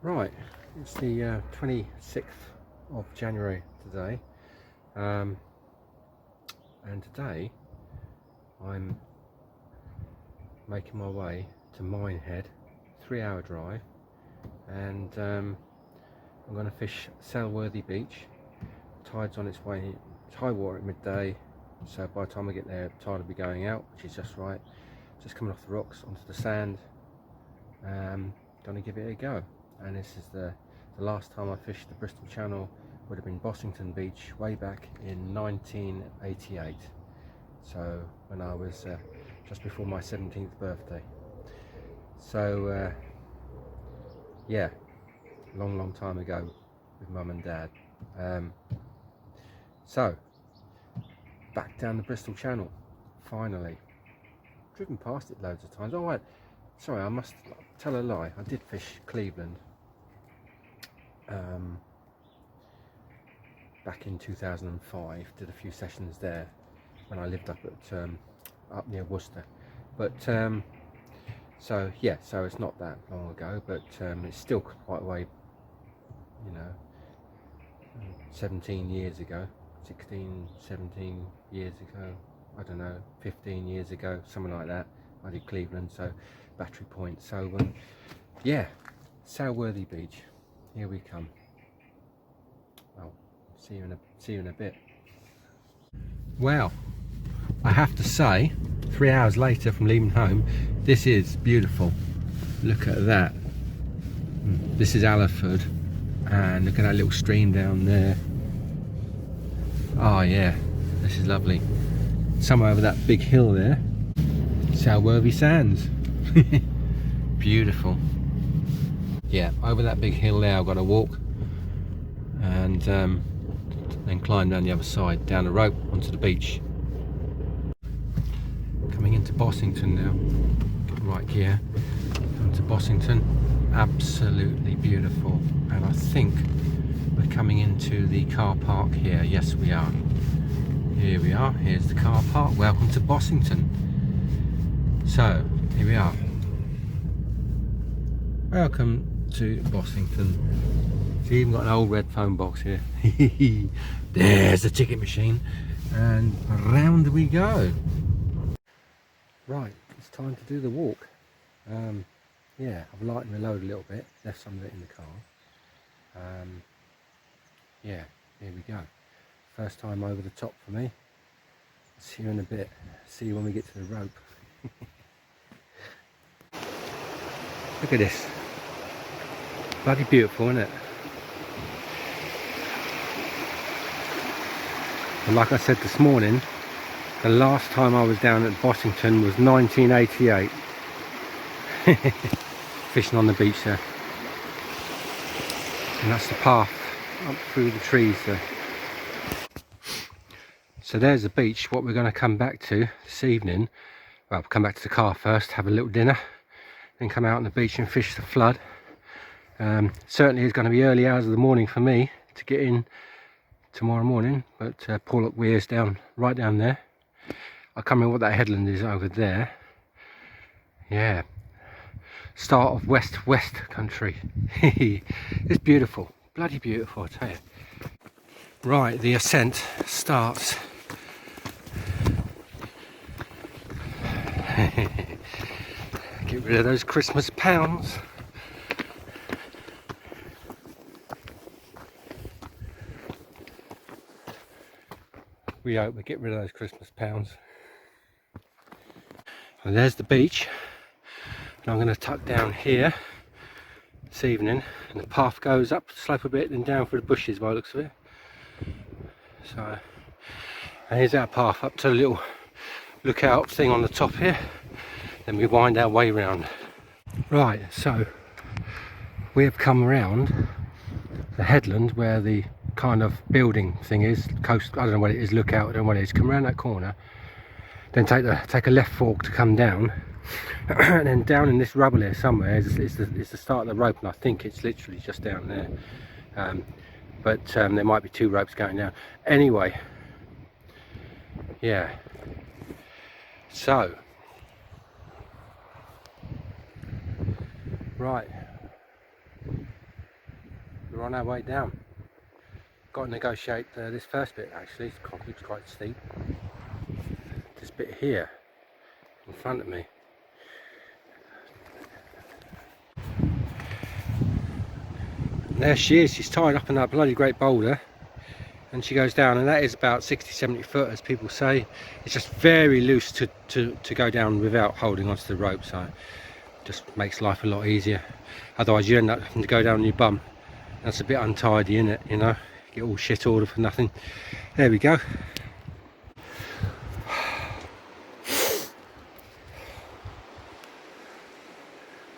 Right, it's the 26th of January today, and today I'm making my way to Minehead, 3-hour drive, and I'm going to fish Selworthy Beach. Tide's on its way, it's high water at midday, so by the time I get there, the tide will be going out, which is just right. Just coming off the rocks onto the sand. Going to give it a go. And this is the last time I fished the Bristol Channel would have been Bossington Beach way back in 1988, so when I was just before my 17th birthday. So yeah, long time ago with mum and dad. So back down the Bristol Channel, finally. Driven past it loads of times. Oh wait, sorry, I must tell a lie. I did fish Clevedon back in 2005. Did a few sessions there when I lived up at up near Worcester. But so yeah, so it's not that long ago, but it's still quite a way, you know, 17 years ago, 16, 17 years ago, I don't know, 15 years ago, something like that. I did Clevedon, so Battery Point. So yeah, Selworthy Beach, here we come. Well, see you in a bit. Well, I have to say, 3 hours later from leaving home, this is beautiful. Look at that. This is Allerford, and look at that little stream down there. Oh yeah, this is lovely. Somewhere over that big hill there, Selworthy Sands. Beautiful. Yeah, over that big hill there I've got to walk, and then climb down the other side, down the rope onto the beach. Coming into Bossington now, get right gear, onto Bossington. Absolutely beautiful, and I think we're coming into the car park here. Yes, we are. Here we are, here's the car park. Welcome to Bossington. So, here we are. Welcome to Bossington. It's even got an old red phone box here. There's the ticket machine, and around we go. Right, it's time to do the walk. Yeah, I've lightened the load a little bit, left some of it in the car. Yeah, here we go. First time over the top for me. See you in a bit. See you when we get to the rope. Look at this. Bloody beautiful, isn't it? And like I said this morning, the last time I was down at Bossington was 1988. Fishing on the beach there. And that's the path up through the trees there. So there's the beach. What we're going to come back to this evening, well, come back to the car first, have a little dinner, then come out on the beach and fish the flood. Certainly it's going to be early hours of the morning for me to get in tomorrow morning, but Porlock Weir's down, right down there. I can't remember what that headland is over there. Yeah, start of west country. It's beautiful, bloody beautiful, I tell you. Right, the ascent starts. Get rid of those Christmas pounds. We hope we get rid of those Christmas pounds. And there's the beach. And I'm going to tuck down here this evening, and the path goes up the slope a bit and down through the bushes by the looks of it. So, and here's our path up to the little lookout thing on the top here. Then we wind our way round. Right, so we have come around the headland where the kind of building thing is, coast, I don't know what it is, lookout, I don't know what it is. Come around that corner, then take a left fork to come down, and then down in this rubble here somewhere is the start of the rope, and I think it's literally just down there. But there might be two ropes going down. Anyway, yeah. So, right, we're on our way down. Got to negotiate this first bit actually. It's quite steep. This bit here in front of me. There she is. She's tied up in that bloody great boulder, and she goes down, and that is about 60-70 foot, as people say. It's just very loose to go down without holding onto the rope, so it just makes life a lot easier. Otherwise you end up having to go down on your bum. That's a bit untidy, isn't it? You know, get all shit ordered for nothing. There we go.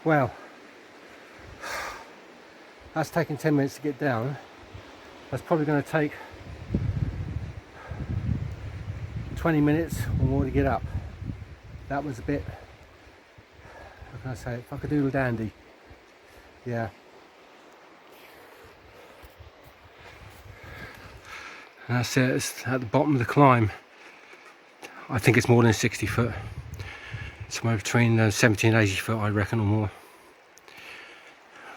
Well, that's taken 10 minutes to get down. That's probably going to take 20 minutes or more to get up. That was a bit, how can I say it, fuck-a-doodle dandy. Yeah. And that's it, it's at the bottom of the climb. I think it's more than 60 foot. Somewhere between 70 and 80 foot, I reckon, or more.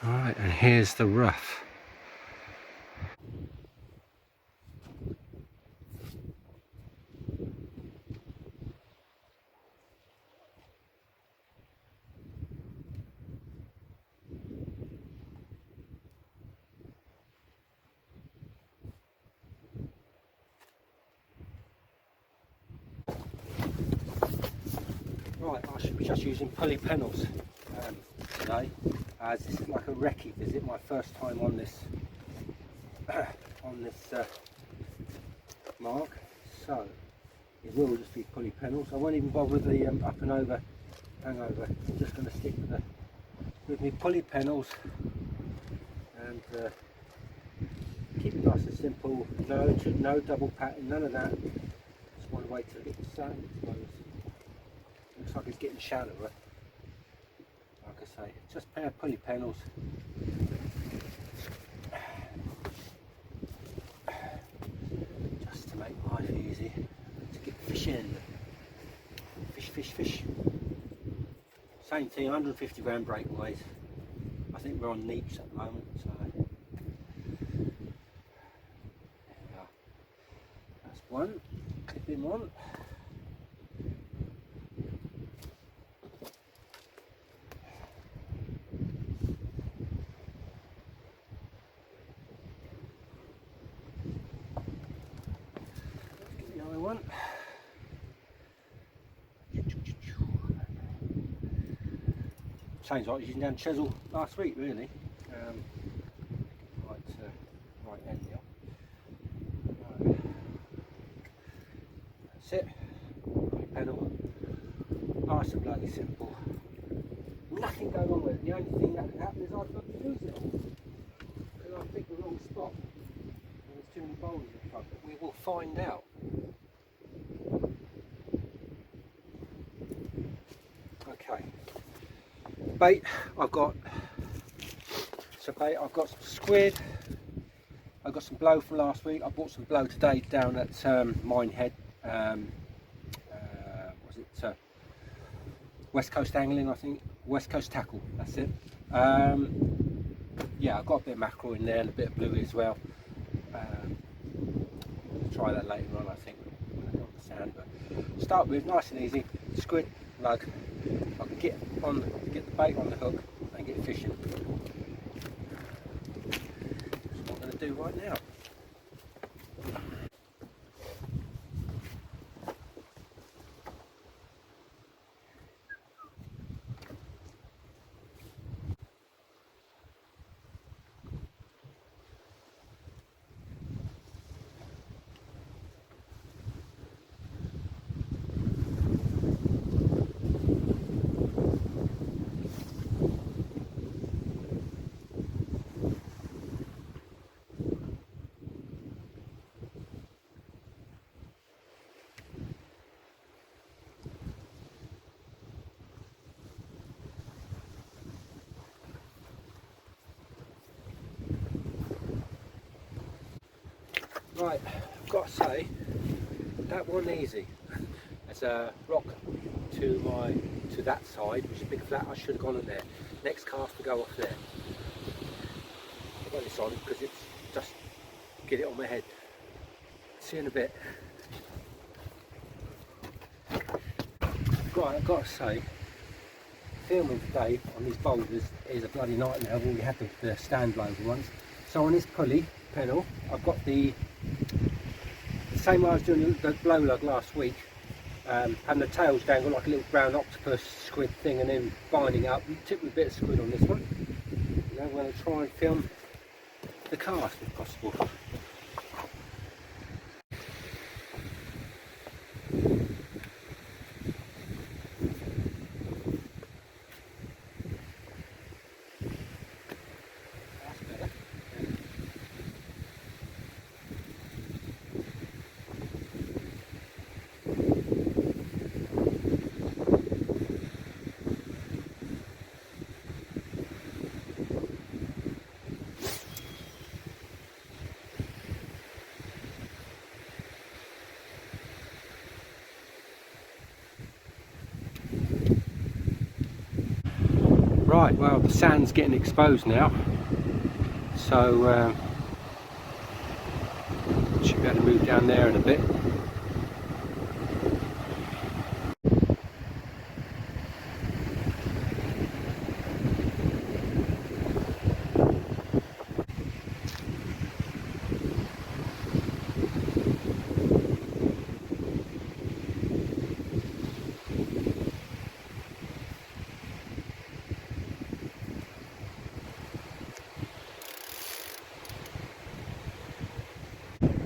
Alright, and here's the rough. Right, I should be just using pulley pennels today, as this is like a recce visit, my first time on this mark, so it will just be pulley pennels. I won't even bother with the up and over hangover. I'm just going to stick with me pulley pennels and keep it nice and simple. No double patting, none of that. Just want to wait till it gets sun. Looks like it's getting shallower. Like I say, just a pair of pulley pennels. Just to make life easy. To get fishing. Fish. Same thing, 150 gram breakaways. I think we're on neeps at the moment, so there we are. That's one. Clip him on. Sounds like I was using down chisel last week, really. Right end here. Right. That's it. Right pedal. Nice and bloody simple. Nothing going on with it. The only thing that can happen is I've got to lose it all. Because I picked the wrong spot. And there's too many boulders in front, but we will find out. Okay. Bait, I've got some squid, I've got some blow from last week. I bought some blow today down at Minehead, West Coast Angling, I think, West Coast Tackle, that's it. Yeah, I've got a bit of mackerel in there and a bit of bluey as well. I'll try that later on, I think, when I get on the sand. But start with nice and easy, squid, lug. I can get the bait on the hook and get fishing. That's what I'm going to do right now. Right, I've got to say, that wasn't easy. There's a rock to that side, which is a big flat. I should have gone in there. Next cast to go off there. got this on because it's just get it on my head. See you in a bit. Right, I've got to say, filming today on these boulders is a bloody nightmare. I've already had the stand blower ones. So on this pulley pedal, I've got the same way I was doing the blow lug last week, and the tails dangle like a little brown octopus squid thing, and then binding up. Tip with a bit of squid on this one. And I'm going to try and film the cast if possible. Right, well, the sand's getting exposed now, so should be able to move down there in a bit.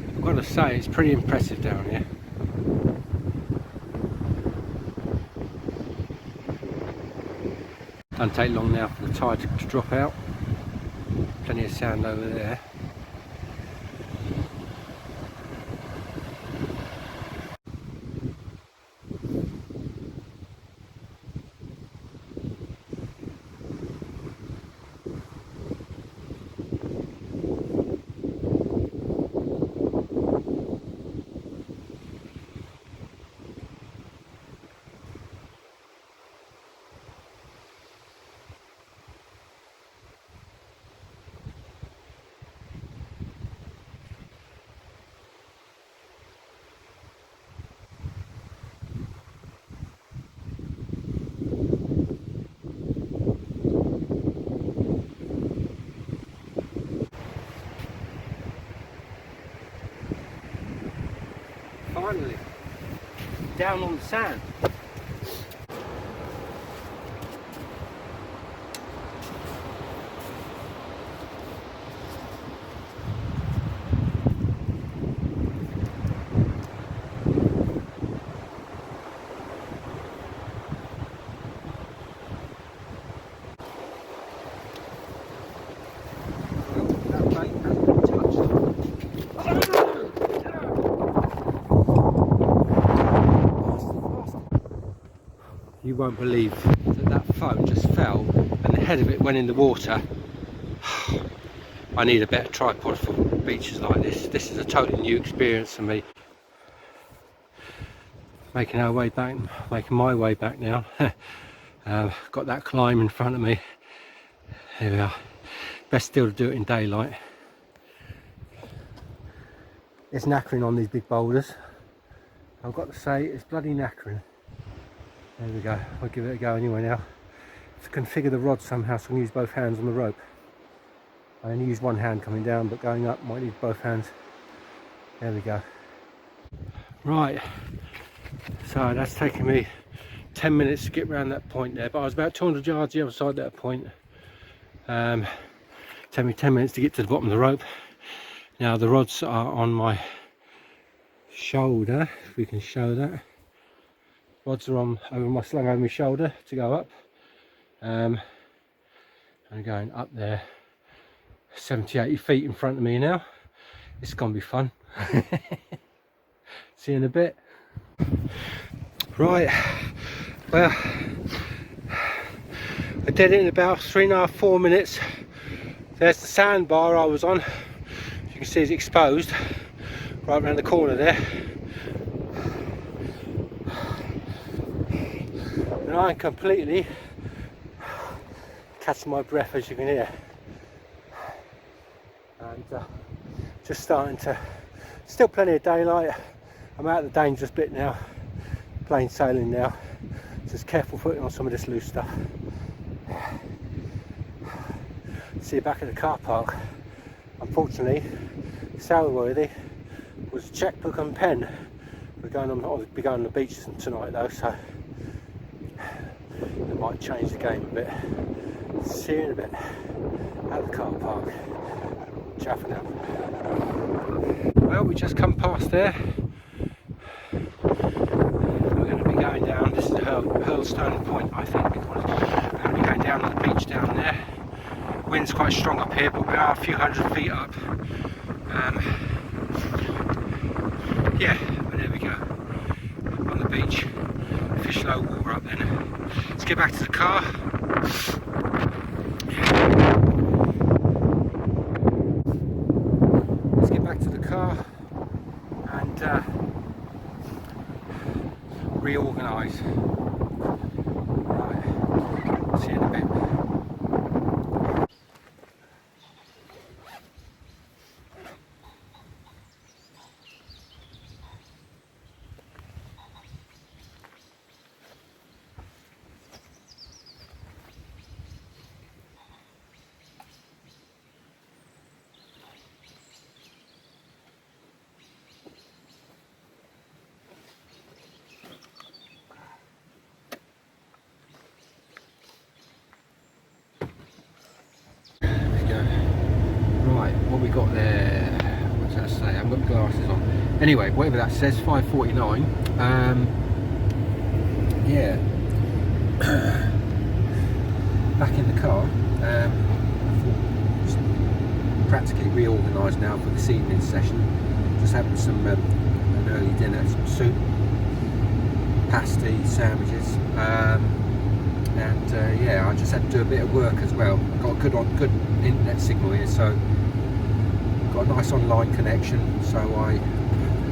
I've got to say, it's pretty impressive down here. Doesn't take long now for the tide to drop out. Plenty of sand over there. Finally, down on the sand. You won't believe that foam just fell and the head of it went in the water. I need a better tripod for beaches like this. This is a totally new experience for me. Making my way back now. Got that climb in front of me. Here we are. Best still to do it in daylight. It's knackering on these big boulders. I've got to say, it's bloody knackering. There we go. I'll give it a go anyway now. To configure the rod somehow so I can use both hands on the rope. I only use one hand coming down, but going up might need both hands. There we go. Right, so that's taken me 10 minutes to get around that point there, but I was about 200 yards the other side of that point. Took me 10 minutes to get to the bottom of the rope. Now the rods are on my shoulder, if we can show that. Rods are slung over my shoulder to go up. I'm going up there 70-80 feet in front of me now. It's gonna be fun. See you in a bit. Right, well, I did it in about 3.5–4 minutes. There's the sandbar I was on. As you can see, it's exposed right around the corner there. And I'm completely catching my breath, as you can hear. and just starting to, still plenty of daylight. I'm out of the dangerous bit now, plain sailing now, just careful footing on some of this loose stuff. See you back at the car park. Unfortunately, Selworthy was checkbook and pen. I'll be going on the beach tonight though, so it might change the game a bit. See you in a bit at the car park. Ciao for now. Well, we just come past there. We're going to be going down. This is Hurlstone Point, I think we call it. We're going to be going down to the beach down there. Wind's quite strong up here, but we are a few hundred feet up. Yeah, but there we go. On the beach. Fish low water up then. Let's get back to the car. Let's get back to the car and reorganise. Right. See you in a bit. What we got there, what does that say? I haven't got my glasses on. Anyway, whatever that says, 5:49. Yeah. Back in the car. Just practically reorganised now for this evening's session. Just having some an early dinner, some soup, pasty, sandwiches, and yeah, I just had to do a bit of work as well. Got a good internet signal here, so got a nice online connection, so I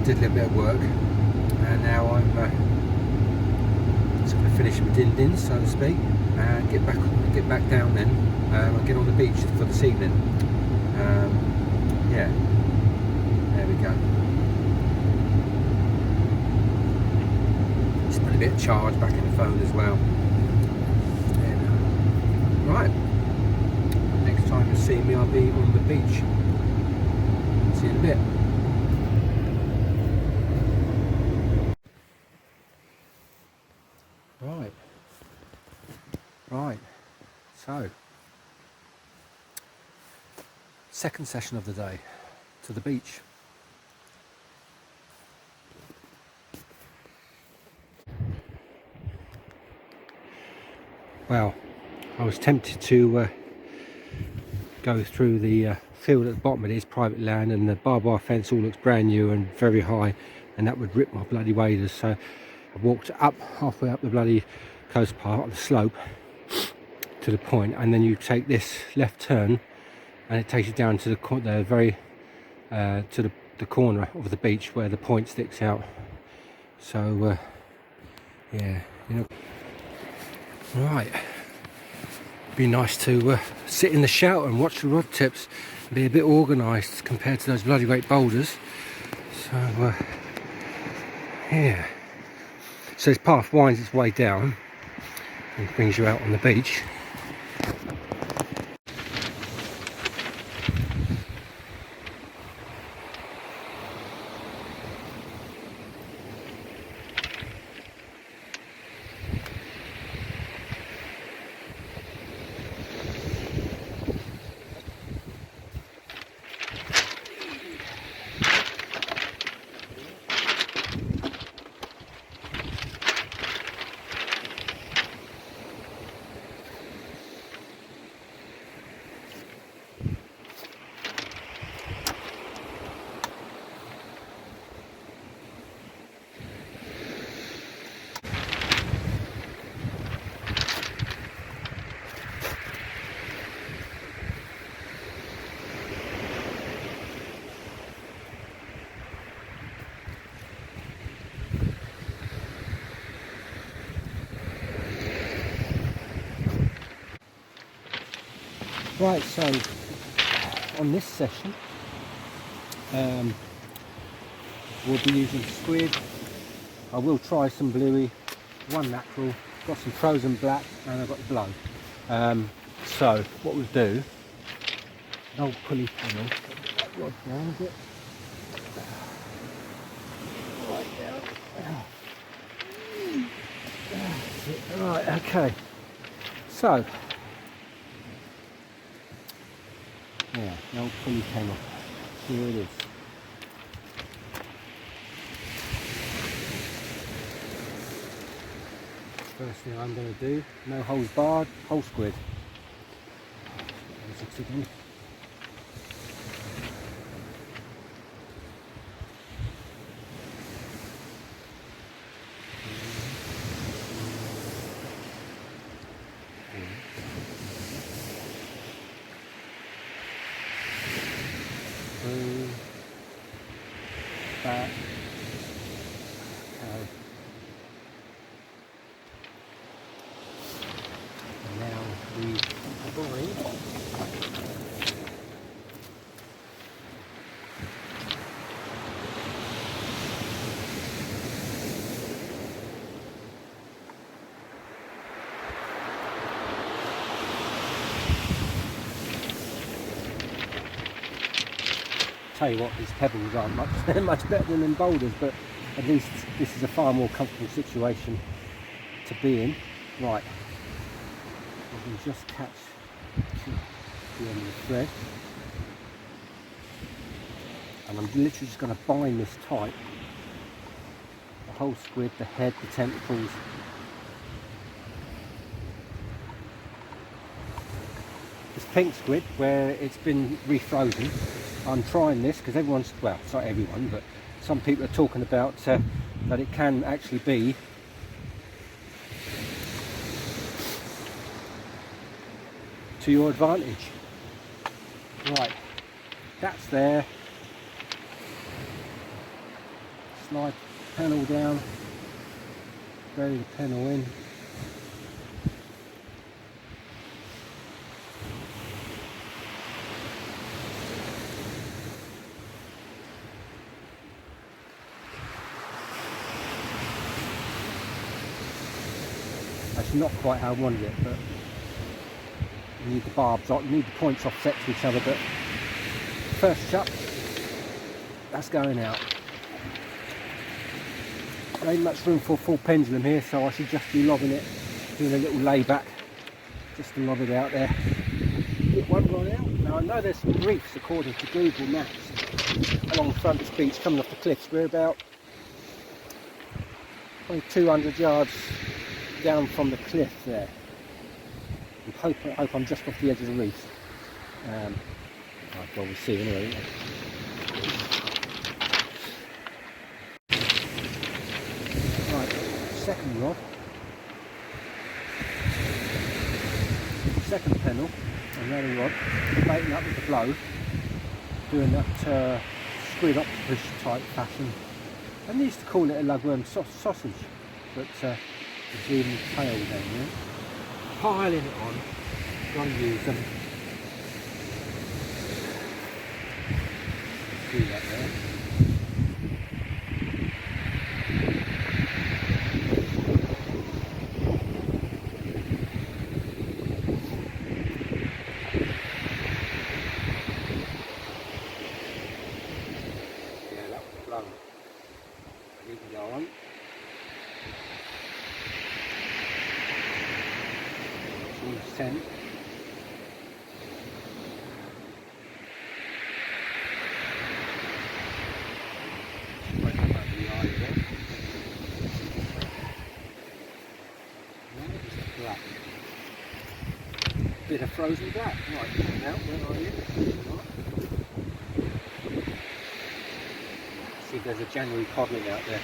did a little bit of work, and now I'm just going to finish my din-dins, so to speak, and get back down then, and get on the beach for this evening. Yeah, there we go. Just put a bit of charge back in the phone as well. Right, next time you see me, I'll be on the beach. See you in a bit. Right, so second session of the day, to the beach. Well, I was tempted to go through the field at the bottom. It is private land, and the barbed wire fence all looks brand new and very high, and that would rip my bloody waders. So I walked up halfway up the bloody coast path, up the slope to the point, and then you take this left turn, and it takes you down to the very to the corner of the beach where the point sticks out. So yeah, you know. Right, be nice to sit in the shelter and watch the rod tips and be a bit organised compared to those bloody great boulders. So yeah, so this path winds its way down and brings you out on the beach. Right, so on this session we'll be using squid. I will try some bluey, one mackerel, got some frozen black, and I've got the blow. So what we'll do, an old pulley panel, get that rod down a bit. Right down. That's it. Right, okay. So, yeah, the old pulley panel. Here it is. First thing I'm going to do, no holes barred, whole squid. Again. Through, back, okay. And now we avoid tell you what, these pebbles aren't much better than them boulders, but at least this is a far more comfortable situation to be in. Right, I can just catch the end of the thread, and I'm literally just going to bind this tight, the whole squid, the head, the tentacles. This pink squid, where it's been refrozen, I'm trying this because everyone's, well, it's not everyone, but some people are talking about that it can actually be to your advantage. Right, that's there. Slide the panel down, bury the panel in. That's not quite how I wanted it, but you need the barbs, you need the points offset to each other, but first chuck, that's going out. There ain't much room for a full pendulum here, so I should just be lobbing it, doing a little layback, just to lob it out there. Get one right out. Now I know there's some reefs according to Google Maps along the front of this beach coming off the cliffs. We're about probably 200 yards down from the cliff there. I hope I'm just off the edge of the reef. I'll probably see anyway. Right, second rod, second pennel, another rod, baiting up with the blow, doing that squid octopus type fashion. And they used to call it a lugworm sausage, but it's leaving the tail down there. Piling it on, trying to use them. Do that there. Yeah, that was blown. You can go on. Scent. Black. Bit of frozen black. Right, now where are you? Right. See if there's a January codling out there.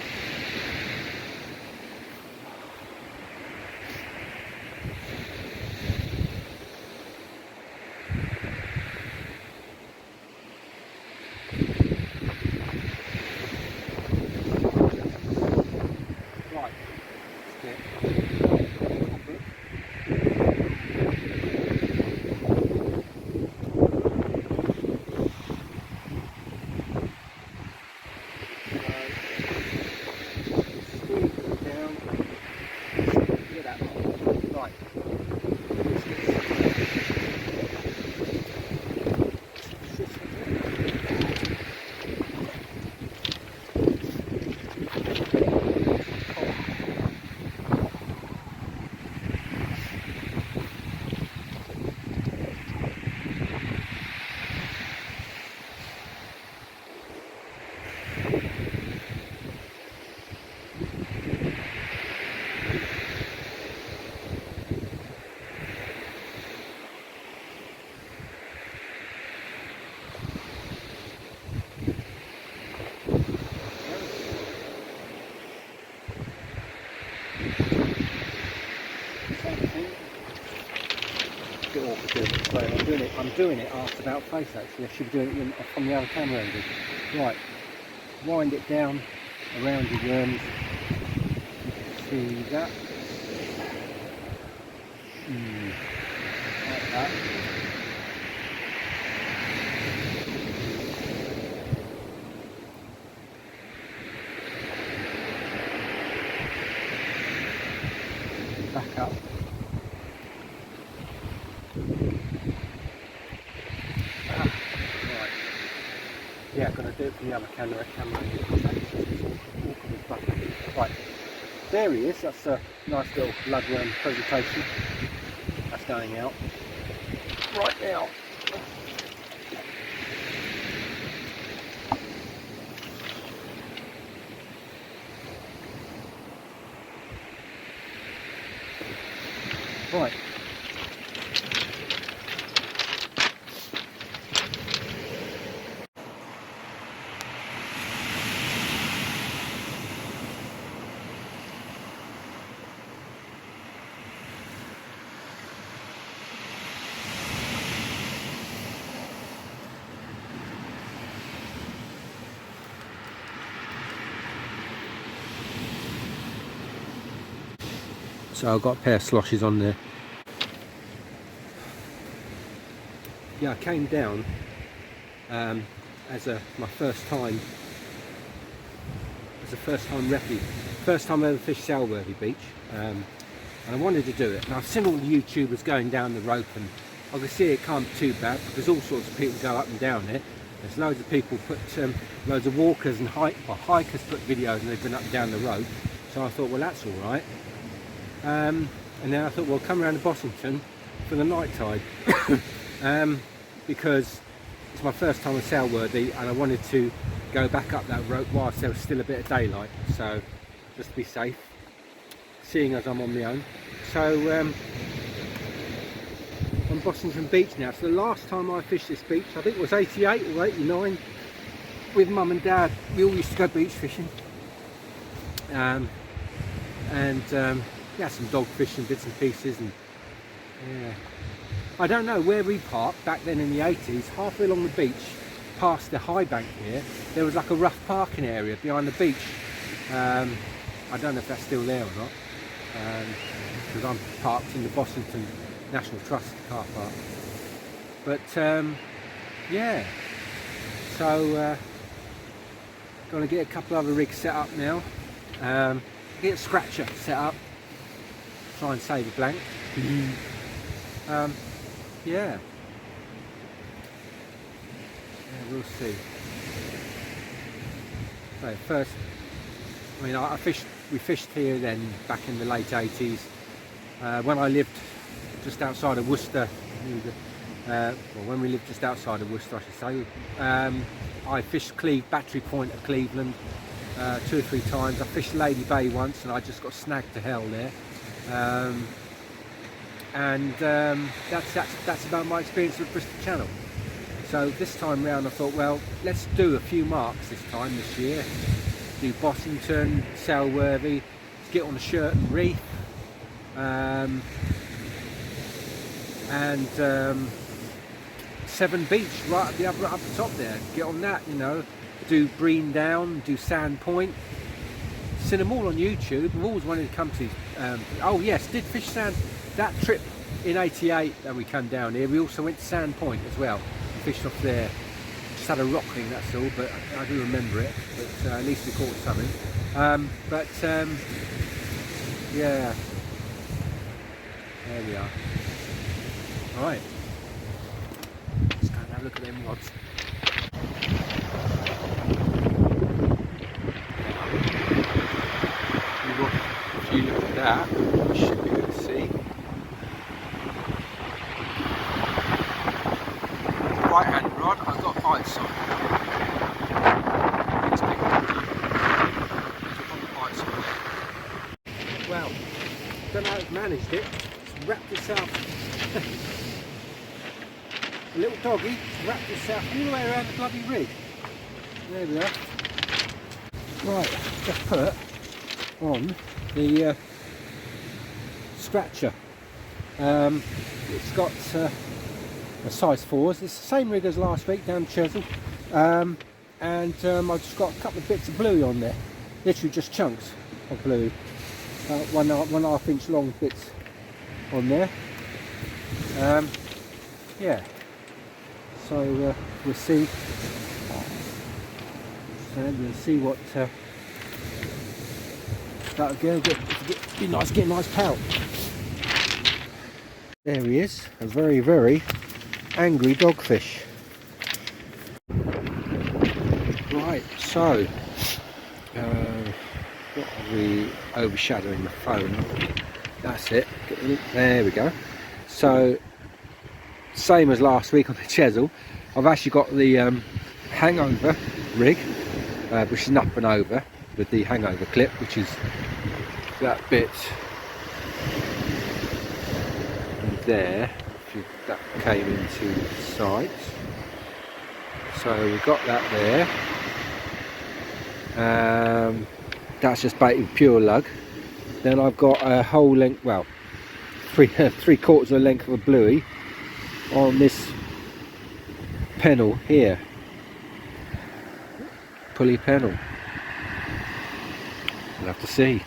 I'm doing it arse about face actually. I should be doing it from the other camera angle. Right, wind it down around your worms. You can see that. Like that. Back up. Right. Yeah, I'm going to do it from the other camera. Right, there he is. That's a nice little bloodworm presentation. That's going out right now. Right. So I've got a pair of sloshes on there. Yeah, I came down as my first time recce, first time I ever fished Selworthy beach, and I wanted to do it. And I've seen all the YouTubers going down the rope, and I can see it can't be too bad because all sorts of people go up and down it. There's loads of people put, loads of walkers and hikers put videos and they've been up and down the rope. So I thought, well, that's all right. And then I thought, well, come around to Bossington for the night tide because it's my first time on Selworthy and I wanted to go back up that rope whilst there was still a bit of daylight, so just to be safe, seeing as I'm on my own. So on Bossington beach now. So the last time I fished this beach, I think it was 88 or 89, with mum and dad. We all used to go beach fishing, yeah, some dog fishing bits and pieces, and yeah, I don't know where we parked back then in the 80s. Halfway along the beach, past the high bank here, there was like a rough parking area behind the beach. I don't know if that's still there or not, because I'm parked in the Bossington National Trust car park. But yeah, so gonna get a couple other rigs set up now. Get a scratcher set up. Try and save a blank. Yeah, we'll see. So first, I mean, we fished here then back in the late 80s when I lived just outside of Worcester. Well, when we lived just outside of Worcester, I should say. I fished Battery Point at Clevedon 2 or 3 times. I fished Lady Bay once and I just got snagged to hell there. That's about my experience with Bristol Channel. So this time round I thought, well, let's do a few marks this year. Do Bossington, Selworthy, let's get on the Shirton Reef, and Severn Beach right up the top there. Get on that, you know. Do Breen Down, do Sand Point. Seen them all on YouTube. I've always wanted to come to. Oh yes, did fish Sand. That trip in '88 that we come down here, we also went to Sand Point as well. Fished off there. Just had a rock thing, that's all, but I do remember it. But at least we caught something. Yeah, there we are. All right, let's go and have a look at them rods. If you look at that, you should be able to see. Right hand rod, I've got bites on. Well, don't know how it's managed it. It's wrapped itself. A little doggy wrapped itself all the way around the bloody rig. There we are. Right, just put on the scratcher. It's got size 4s. It's the same rig as last week down Chesil, and I've just got a couple of bits of bluey on there, literally just chunks of bluey, 1.5 inch long bits on there. Yeah, so we'll see. So we'll see what that'll go. Be nice to get a nice pout. There he is, a very, very angry dogfish. Right, so what are we overshadowing the phone? That's it. There we go. So same as last week on the Chesil, I've actually got the hangover rig, which is up and over with the hangover clip, which is that bit there, that came into sight. So we've got that there. That's just baited with pure lug. Then I've got a whole length, well, three quarters of the length of a bluey on this pennel here, pulley pennel. We'll have to see.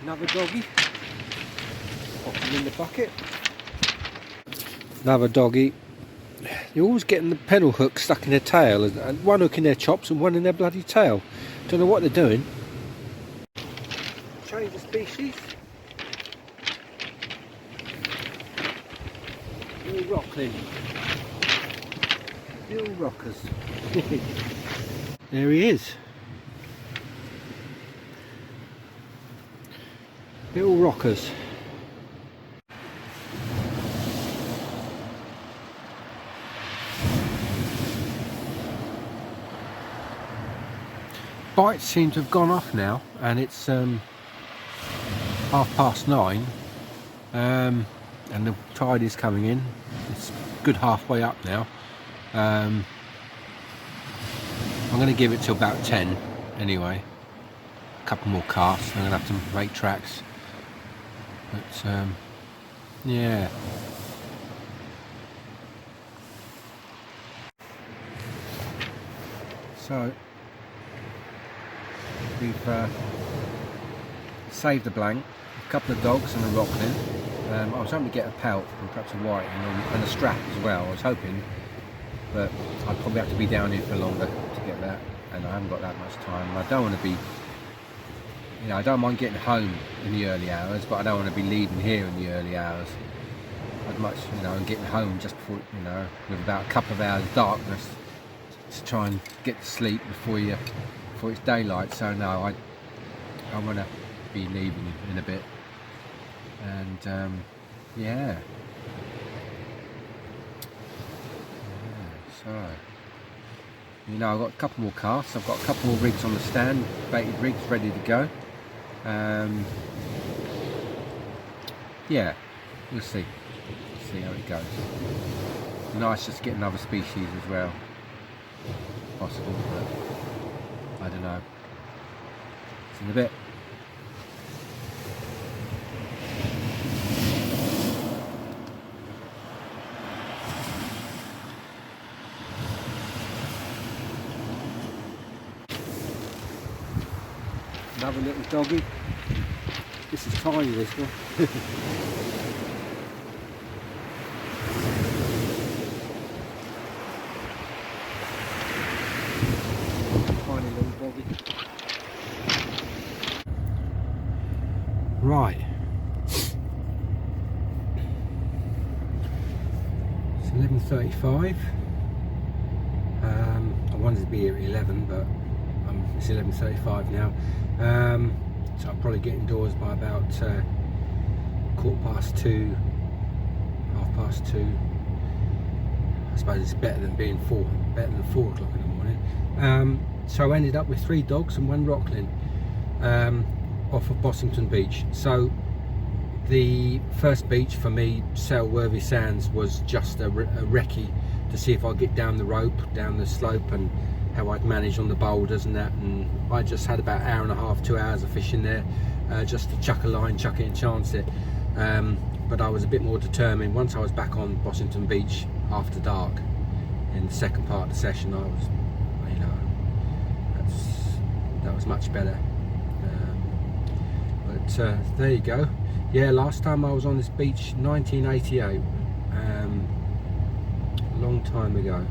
Another doggy, pop him in the bucket. Another doggy. You're always getting the pennel hook stuck in their tail, and one hook in their chops and one in their bloody tail. Don't know what they're doing. Change of species. Little rockling. Little rockers. There he is. Little rockers. Bites seem to have gone off now, and it's 9:30, and the tide is coming in. It's good halfway up now. I'm going to give it till about 10 anyway. A couple more casts, I'm going to have to make tracks. But yeah. So we've saved a blank, a couple of dogs and a rockling. I was hoping to get a pelt and perhaps a white and a strap as well. I was hoping, but I'd probably have to be down here for longer to get that, and I haven't got that much time. I don't want to be, you know, I don't mind getting home in the early hours, but I don't want to be leaving here in the early hours. I'd much, you know, and getting home just before, you know, with about a couple of hours darkness to try and get to sleep before it's daylight. So no, I want to be leaving in a bit, and yeah. So, you know, I've got a couple more casts. I've got a couple more rigs on the stand, baited rigs ready to go. Yeah, we'll see how it goes. Nice just to get another species as well, if possible, but I don't know. See you in a bit. Another little doggy. This is tiny, this one. Tiny little doggy. Right. It's 11:35. I wanted to be here at 11, but it's 11:35 now, so I'll probably get indoors by about 2:15, 2:30. I suppose it's better than 4 o'clock in the morning. So I ended up with 3 dogs and 1 rockling off of Bossington beach. So the first beach for me, Selworthy Sands, was just a recce to see if I'd get down the rope, down the slope, and how I'd manage on the boulders and that. And I just had about 1.5 to 2 hours of fishing there, just to chuck a line, chuck it and chance it. But I was a bit more determined once I was back on Bossington beach after dark in the second part of the session. I was, you know, that was much better. But there you go. Yeah, last time I was on this beach, 1988, a long time ago.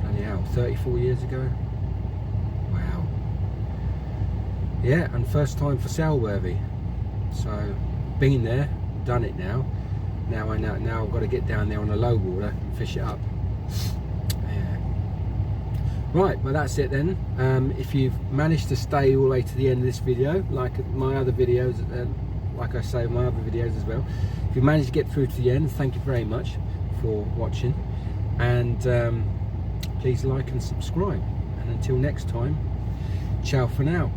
Bloody hell, 34 years ago. Wow. Yeah, and first time for Selworthy. So, been there, done it now. Now I know. Now I've got to get down there on a low water and fish it up. Yeah. Right, well that's it then. If you've managed to stay all the way to the end of this video, like my other videos, like I say, my other videos as well. If you managed to get through to the end, thank you very much for watching, and please like and subscribe. And until next time, ciao for now.